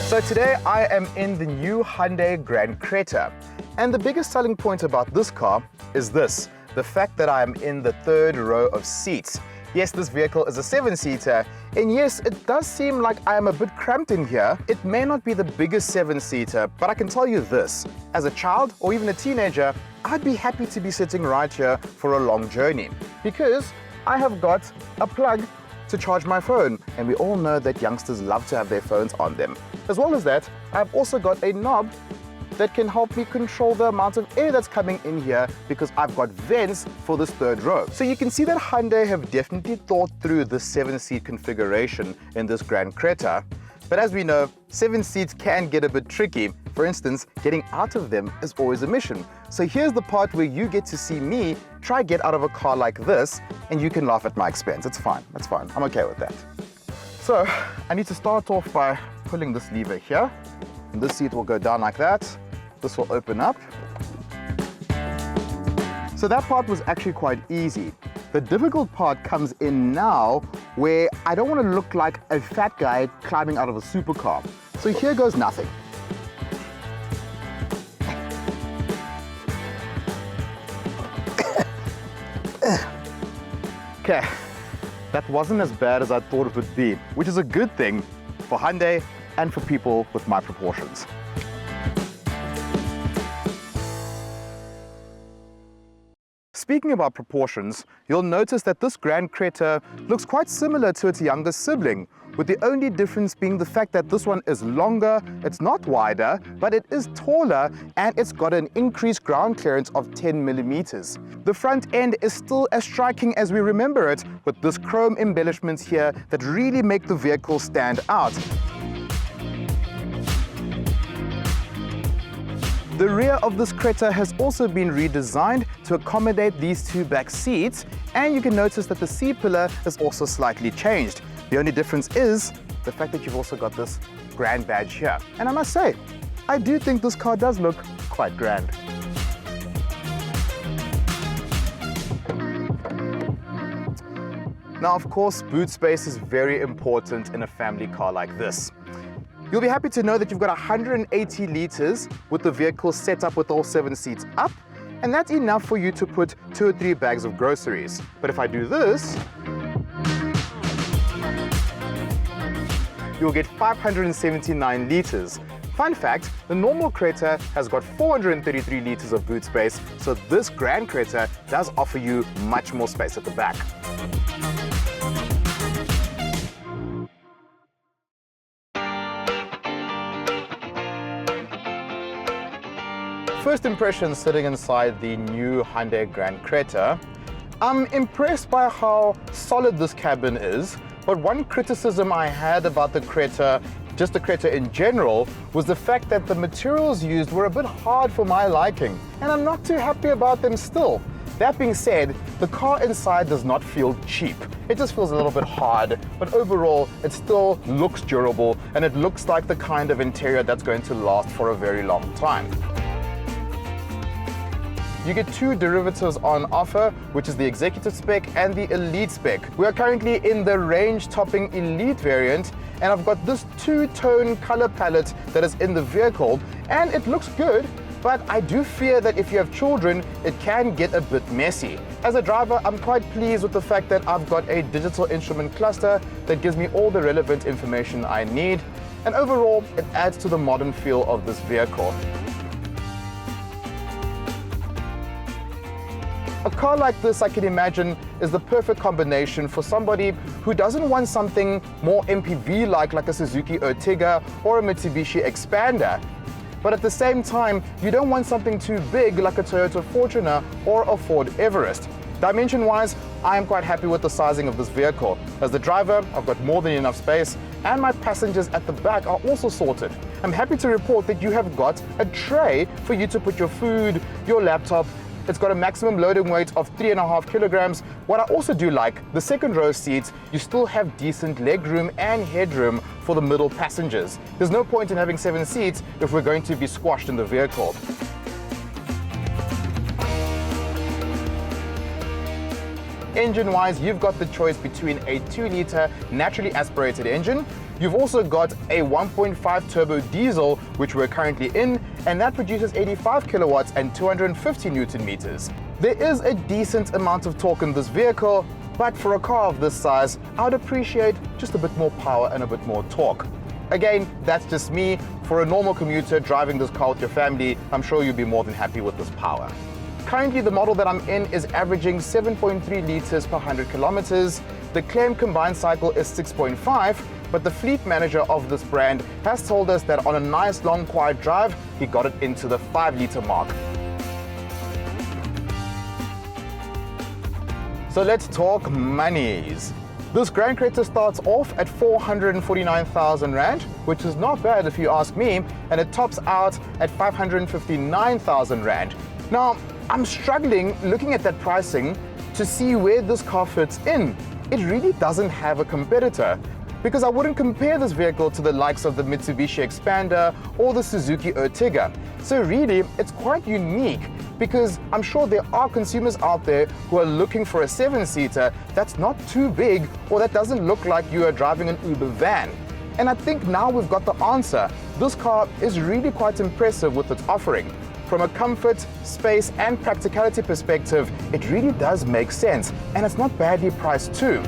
So today I am in the new Hyundai Grand Creta, and the biggest selling point about this car is this, the fact that I am in the third row of seats. Yes, this vehicle is a 7-seater, and yes, it does seem like I am a bit cramped in here. It may not be the biggest 7-seater, but I can tell you this, as a child or even a teenager, I'd be happy to be sitting right here for a long journey, because I have got a plug to charge my phone, and we all know that youngsters love to have their phones on them. As well as that, I've also got a knob that can help me control the amount of air that's coming in here because I've got vents for this third row. So you can see that Hyundai have definitely thought through the 7-seat configuration in this Grand Creta. But as we know, 7 seats can get a bit tricky. For instance, getting out of them is always a mission. So here's the part where you get to see me try get out of a car like this, and you can laugh at my expense. It's fine, that's fine. I'm okay with that. So I need to start off by pulling this lever here. And this seat will go down like that. This will open up. So that part was actually quite easy. The difficult part comes in now, where I don't want to look like a fat guy climbing out of a supercar. So here goes nothing. Okay, that wasn't as bad as I thought it would be, which is a good thing for Hyundai and for people with my proportions. Speaking about proportions, you'll notice that this Grand Creta looks quite similar to its younger sibling, with the only difference being the fact that this one is longer, it's not wider, but it is taller, and it's got an increased ground clearance of 10 millimeters. The front end is still as striking as we remember it, with this chrome embellishments here that really make the vehicle stand out. The rear of this Creta has also been redesigned to accommodate these two back seats, and you can notice that the C-pillar is also slightly changed. The only difference is the fact that you've also got this grand badge here. And I must say, I do think this car does look quite grand. Now, of course, boot space is very important in a family car like this. You'll be happy to know that you've got 180 liters with the vehicle set up with all 7 seats up, and that's enough for you to put 2 or 3 bags of groceries. But if I do this, you'll get 579 liters. Fun fact, the normal Creta has got 433 liters of boot space, so this Grand Creta does offer you much more space at the back. First impressions sitting inside the new Hyundai Grand Creta. I'm impressed by how solid this cabin is, but one criticism I had about the Creta, just the Creta in general, was the fact that the materials used were a bit hard for my liking, and I'm not too happy about them still. That being said, the car inside does not feel cheap. It just feels a little bit hard, but overall, it still looks durable, and it looks like the kind of interior that's going to last for a very long time. You get 2 derivatives on offer, which is the Executive Spec and the Elite Spec. We are currently in the range-topping Elite variant, and I've got this 2-tone color palette that is in the vehicle, and it looks good, but I do fear that if you have children, it can get a bit messy. As a driver, I'm quite pleased with the fact that I've got a digital instrument cluster that gives me all the relevant information I need, and overall, it adds to the modern feel of this vehicle. A car like this, I can imagine, is the perfect combination for somebody who doesn't want something more MPV-like, like a Suzuki Ertiga or a Mitsubishi Expander. But at the same time, you don't want something too big like a Toyota Fortuner or a Ford Everest. Dimension-wise, I am quite happy with the sizing of this vehicle. As the driver, I've got more than enough space, and my passengers at the back are also sorted. I'm happy to report that you have got a tray for you to put your food, your laptop. It's got a maximum loading weight of 3.5 kilograms. What I also do like, the second row seats, you still have decent leg room and headroom for the middle passengers. There's no point in having 7 seats if we're going to be squashed in the vehicle. Engine-wise, you've got the choice between a 2-liter naturally aspirated engine. You've also got a 1.5 turbo diesel, which we're currently in, and that produces 85 kilowatts and 250 Newton meters. There is a decent amount of torque in this vehicle, but for a car of this size, I would appreciate just a bit more power and a bit more torque. Again, that's just me. For a normal commuter driving this car with your family, I'm sure you'll be more than happy with this power. Currently, the model that I'm in is averaging 7.3 liters per 100 kilometers. The claimed combined cycle is 6.5, but the fleet manager of this brand has told us that on a nice long quiet drive, he got it into the 5-liter mark. So let's talk monies. This Grand Creta starts off at 449,000 Rand, which is not bad if you ask me, and it tops out at 559,000 Rand. Now, I'm struggling looking at that pricing to see where this car fits in. It really doesn't have a competitor, because I wouldn't compare this vehicle to the likes of the Mitsubishi Xpander or the Suzuki Ertiga. So really, it's quite unique, because I'm sure there are consumers out there who are looking for a 7-seater that's not too big or that doesn't look like you are driving an Uber van. And I think now we've got the answer. This car is really quite impressive with its offering. From a comfort, space, and practicality perspective, it really does make sense, and it's not badly priced too.